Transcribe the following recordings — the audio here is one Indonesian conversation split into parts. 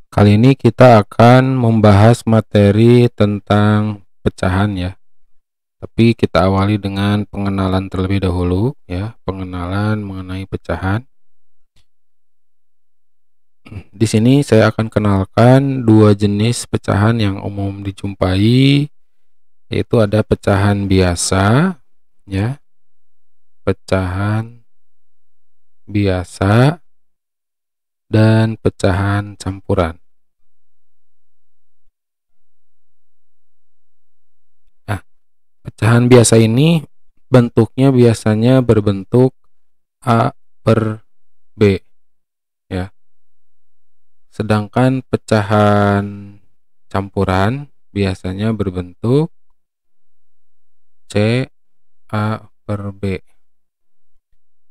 Kali ini kita akan membahas materi tentang pecahan ya. Tapi kita awali dengan pengenalan terlebih dahulu ya, pengenalan mengenai pecahan. Di sini saya akan kenalkan dua jenis pecahan yang umum dijumpai, yaitu ada pecahan biasa ya, pecahan biasa dan pecahan campuran. Nah, pecahan biasa ini bentuknya biasanya berbentuk A per B ya. Sedangkan pecahan campuran biasanya berbentuk C A per B,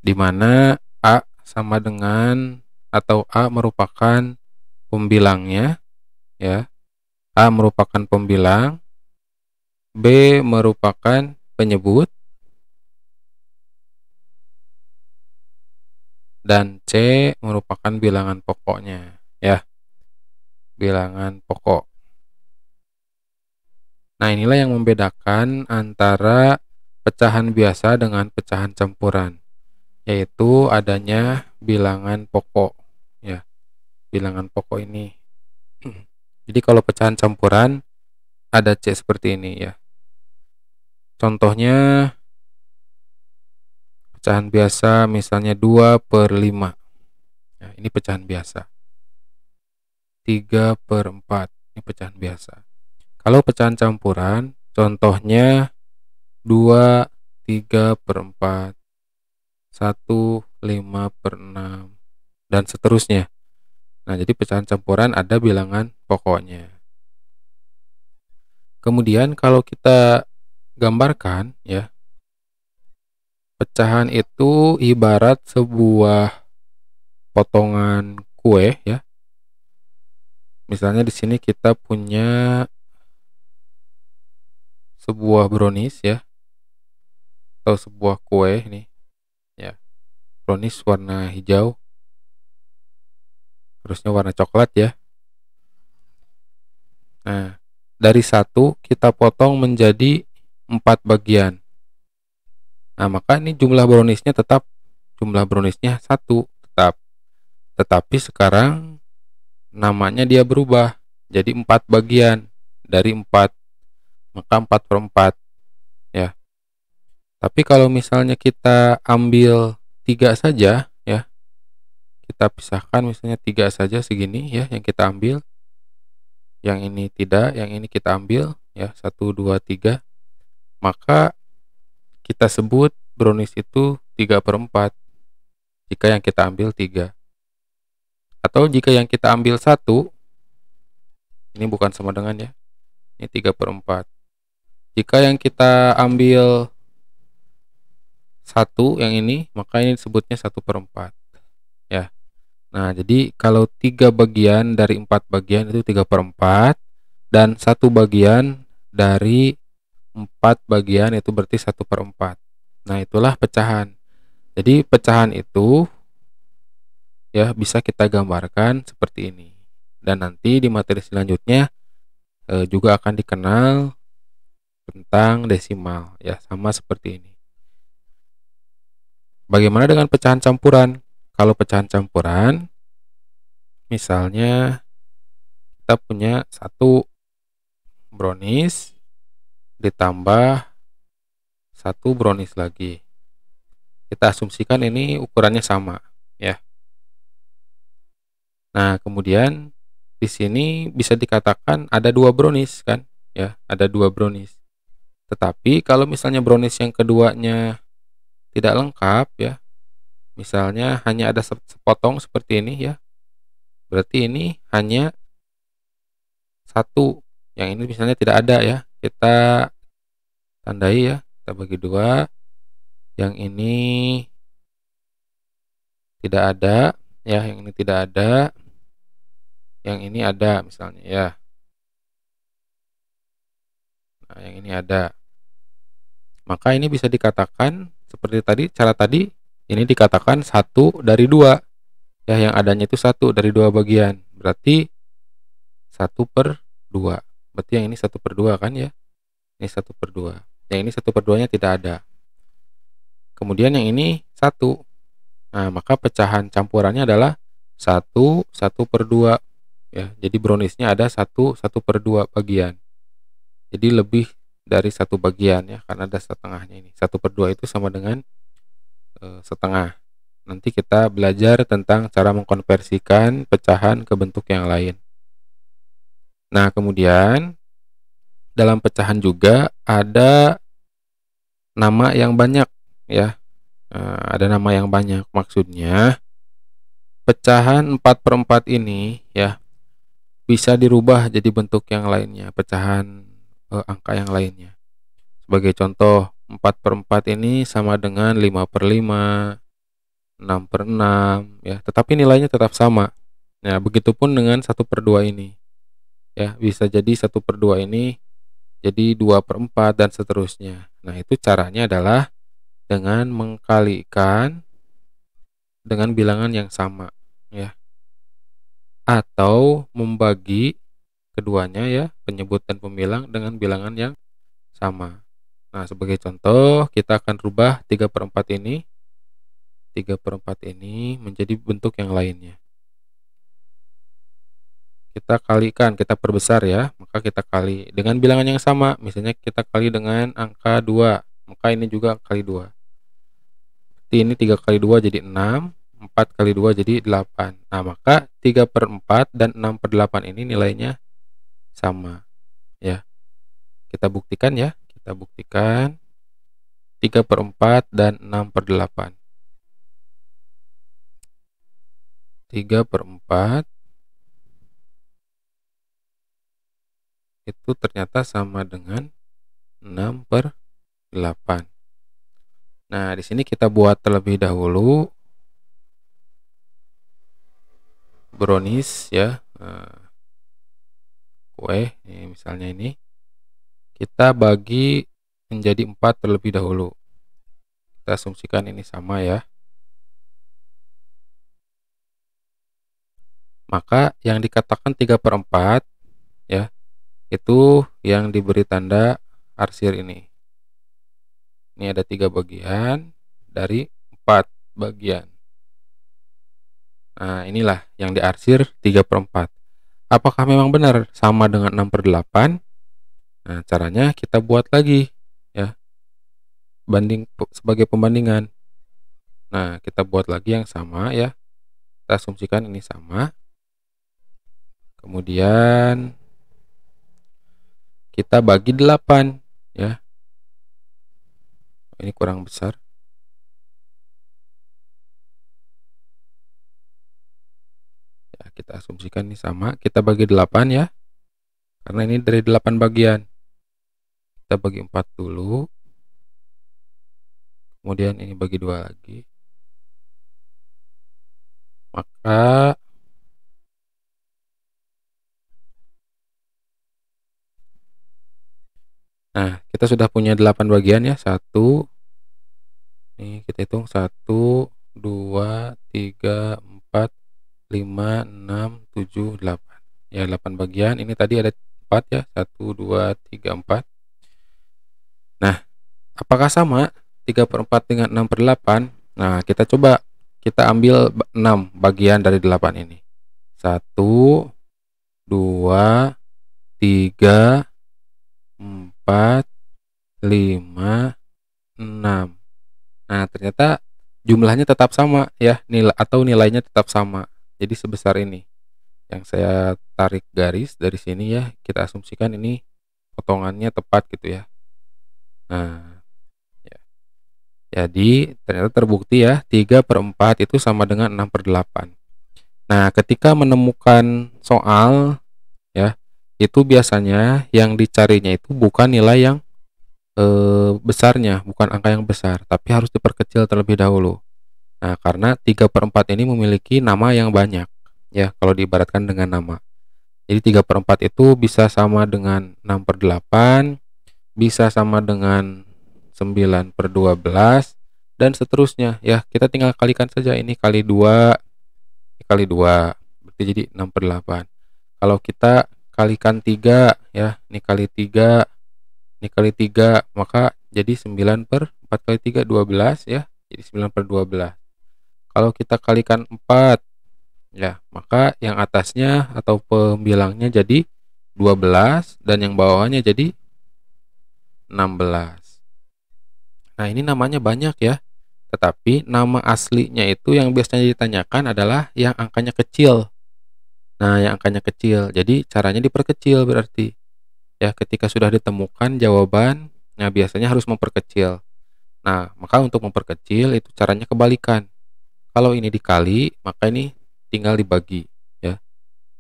di mana A sama dengan atau A merupakan pembilangnya ya. A merupakan pembilang, B merupakan penyebut, dan C merupakan bilangan pokoknya ya, bilangan pokok. Nah, inilah yang membedakan antara pecahan biasa dengan pecahan campuran, yaitu adanya bilangan pokok ya, bilangan pokok ini. Jadi kalau pecahan campuran ada C seperti ini ya. Contohnya pecahan biasa misalnya 2/5 ya, ini pecahan biasa. 3/4 ini pecahan biasa. Kalau pecahan campuran contohnya 2 3/4, 1 5/6, dan seterusnya. Nah, jadi pecahan campuran ada bilangan pokoknya. Kemudian kalau kita gambarkan ya, pecahan itu ibarat sebuah potongan kue ya. Misalnya di sini kita punya sebuah brownies ya, atau sebuah kue ini ya. Brownies warna hijau, harusnya warna coklat ya. Nah, dari satu kita potong menjadi 4 bagian. Nah, maka ini jumlah browniesnya tetap jumlah browniesnya 1 tetap. Tetapi sekarang namanya dia berubah jadi 4 bagian dari 4, maka 4/4 ya. Tapi kalau misalnya kita ambil 3 saja ya, kita pisahkan misalnya 3 saja segini ya yang kita ambil, yang ini tidak, yang ini kita ambil ya, 1 2 3, maka kita sebut brownies itu 3/4 jika yang kita ambil 3. Atau jika yang kita ambil 1, ini bukan sama dengan ya, ini 3/4. Jika yang kita ambil 1 yang ini, maka ini disebutnya 1/4 ya. Nah, jadi kalau 3 bagian dari 4 bagian itu 3/4, dan 1 bagian dari 4 bagian itu berarti 1/4. Nah, itulah pecahan. Jadi pecahan itu ya bisa kita gambarkan seperti ini. Dan nanti di materi selanjutnya juga akan dikenal tentang desimal ya, sama seperti ini. Bagaimana dengan pecahan campuran? Kalau pecahan campuran, misalnya kita punya 1 brownies ditambah 1 brownies lagi. Kita asumsikan ini ukurannya sama ya. Nah, kemudian di sini bisa dikatakan ada 2 brownies kan ya, ada 2 brownies. Tetapi kalau misalnya brownies yang keduanya tidak lengkap ya, misalnya hanya ada sepotong seperti ini ya, berarti ini hanya 1, yang ini misalnya tidak ada ya, kita tandai ya, kita bagi 2, yang ini tidak ada ya, yang ini tidak ada, yang ini ada misalnya ya. Nah, yang ini ada. Maka ini bisa dikatakan seperti tadi, cara tadi, ini dikatakan 1 dari 2 ya, yang adanya itu 1 dari 2 bagian. Berarti 1/2. Berarti yang ini 1/2 kan ya? Ini 1/2. Yang ini 1/2-nya tidak ada. Kemudian yang ini 1. Nah, maka pecahan campurannya adalah 1/2 ya. Jadi browniesnya ada 1/2 bagian. Jadi lebih dari 1 bagian ya, karena ada setengahnya ini. 1/2 itu sama dengan setengah. Nanti kita belajar tentang cara mengkonversikan pecahan ke bentuk yang lain. Nah, kemudian dalam pecahan juga ada nama yang banyak ya. Ada nama yang banyak. Maksudnya pecahan 4/4 ini ya bisa dirubah jadi bentuk yang lainnya, pecahan angka yang lainnya. Sebagai contoh, 4/4 ini sama dengan 5/5, 6/6 ya, tetapi nilainya tetap sama. Nah, begitupun dengan 1/2 ini. Ya, bisa jadi 1/2 ini jadi 2/4 dan seterusnya. Nah, itu caranya adalah dengan mengkalikan dengan bilangan yang sama ya. Atau membagi keduanya ya, penyebut dan pembilang dengan bilangan yang sama. Nah, sebagai contoh, kita akan rubah 3/4 ini. 3/4 ini menjadi bentuk yang lainnya. Kita kalikan, kita perbesar ya, maka kita kali dengan bilangan yang sama. Misalnya kita kali dengan angka 2, maka ini juga kali 2. Berarti ini 3 kali 2 jadi 6, 4 kali 2 jadi 8. Nah, maka 3/4 dan 6/8 ini nilainya sama ya. Kita buktikan ya, kita buktikan 3/4 dan 6/8. 3/4 itu ternyata sama dengan 6/8. Nah, di sini kita buat terlebih dahulu brownies ya, kue ini misalnya ini kita bagi menjadi 4 terlebih dahulu. Kita asumsikan ini sama ya. Maka yang dikatakan 3/4 ya, itu yang diberi tanda arsir ini. Ini ada 3 bagian dari 4 bagian. Nah, inilah yang diarsir 3/4. Apakah memang benar sama dengan 6/8? Nah, caranya kita buat lagi ya, sebagai pembandingan. Nah, kita buat lagi yang sama ya. Kita asumsikan ini sama. Kemudian kita bagi 8 ya. Ini kurang besar. Ya, kita asumsikan ini sama. Kita bagi 8 ya. Karena ini dari 8 bagian. Kita bagi 4 dulu. Kemudian ini bagi 2 lagi. Maka nah, kita sudah punya 8 bagian ya. 1. Ini kita hitung 1, 2, 3, 4, 5, 6, 7, 8. Ya, 8 bagian. Ini tadi ada 4 ya. 1, 2, 3, 4. Nah, apakah sama 3/4 dengan 6/8? Nah, kita coba kita ambil 6 bagian dari 8 ini. 1, 2, 3, 4, 5, 6. Nah, ternyata jumlahnya tetap sama ya, nilainya tetap sama. Jadi sebesar ini. Yang saya tarik garis dari sini ya, kita asumsikan ini potongannya tepat gitu ya. Nah, ya. Jadi ternyata terbukti ya, 3/4 itu sama dengan 6/8. Nah, ketika menemukan soal ya, itu biasanya yang dicarinya itu bukan nilai yang besarnya, bukan angka yang besar, tapi harus diperkecil terlebih dahulu. Nah, karena 3/4 ini memiliki nama yang banyak ya, kalau diibaratkan dengan nama. Jadi 3/4 itu bisa sama dengan 6/8, bisa sama dengan 9/12 dan seterusnya ya. Kita tinggal kalikan saja, ini kali 2 berarti jadi 6/8. Kalau kita kalikan 3 ya, ini kali 3, ini kali 3, maka jadi 9 per 4 kali 3 12 ya, jadi 9 per 12. Kalau kita kalikan 4 ya, maka yang atasnya atau pembilangnya jadi 12 dan yang bawahnya jadi 16. Nah, ini namanya banyak ya. Tetapi nama aslinya itu yang biasanya ditanyakan adalah yang angkanya kecil. Nah, yang angkanya kecil. Jadi caranya diperkecil berarti. Ya, ketika sudah ditemukan jawaban, nah biasanya harus memperkecil. Nah, maka untuk memperkecil itu caranya kebalikan. Kalau ini dikali, maka ini tinggal dibagi ya.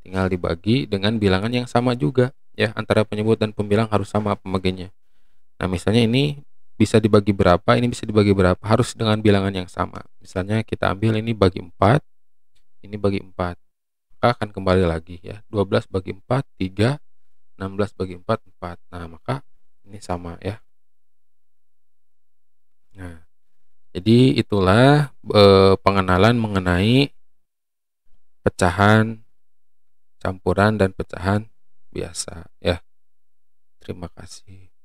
Tinggal dibagi dengan bilangan yang sama juga ya, antara penyebut dan pembilang harus sama pembagiannya. Nah, misalnya ini bisa dibagi berapa, ini bisa dibagi berapa, harus dengan bilangan yang sama. Misalnya kita ambil ini bagi 4, ini bagi 4. Maka akan kembali lagi ya. 12 bagi 4, 3, 16 bagi 4, 4. Nah, maka ini sama ya. Nah, jadi itulah pengenalan mengenai pecahan campuran dan pecahan biasa ya. Terima kasih.